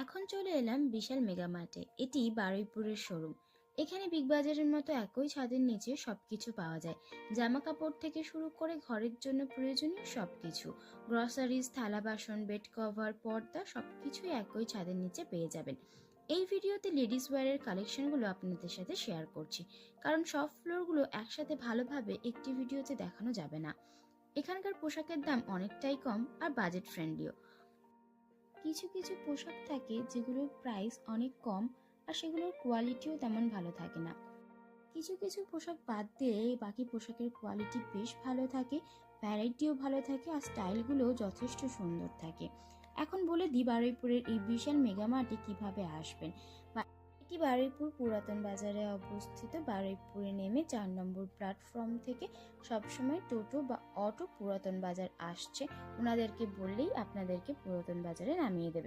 এখন চলে এলাম বিশাল মেগা মার্টে। এটি বারুইপুরের শোরুম। এখানে বিগ বাজারের মতো একই ছাদের নিচে সবকিছু পাওয়া যায়। জামা কাপড় থেকে শুরু করে ঘরের জন্য প্রয়োজনীয় সবকিছু, গ্রসারিজ, থালা বাসন, বেড কভার, পর্দা সবকিছুই একই ছাদের নিচে পেয়ে যাবেন। এই ভিডিওতে লেডিস ওয়্যারের কালেকশনগুলো আপনাদের সাথে শেয়ার করছি, কারণ সব ফ্লোরগুলো একসাথে ভালোভাবে একটি ভিডিওতে দেখানো যাবে না। এখানকার পোশাকের দাম অনেকটাই কম আর বাজেট ফ্রেন্ডলিও। কিছু কিছু পোশাক থাকে যেগুলোর প্রাইস অনেক কম আর সেগুলোর কোয়ালিটিও তেমন ভালো থাকে না। কিছু কিছু পোশাক বাদ দিয়ে বাকি পোশাকের কোয়ালিটি বেশ ভালো থাকে, ভ্যারাইটিও ভালো থাকে আর স্টাইলগুলোও যথেষ্ট সুন্দর থাকে। এখন বলে দিই বারুইপুরের এই বিশাল মেগামার্টে কিভাবে আসবেন। এটি বারুইপুর পুরাতন বাজারে অবস্থিত। বারুইপুরে নেমে 4 নম্বর প্ল্যাটফর্ম থেকে সবসময় টোটো বা অটো পুরাতন বাজার আসছে, ওনাদেরকে বললেই আপনাদেরকে পুরাতন বাজারে নামিয়ে দেবে।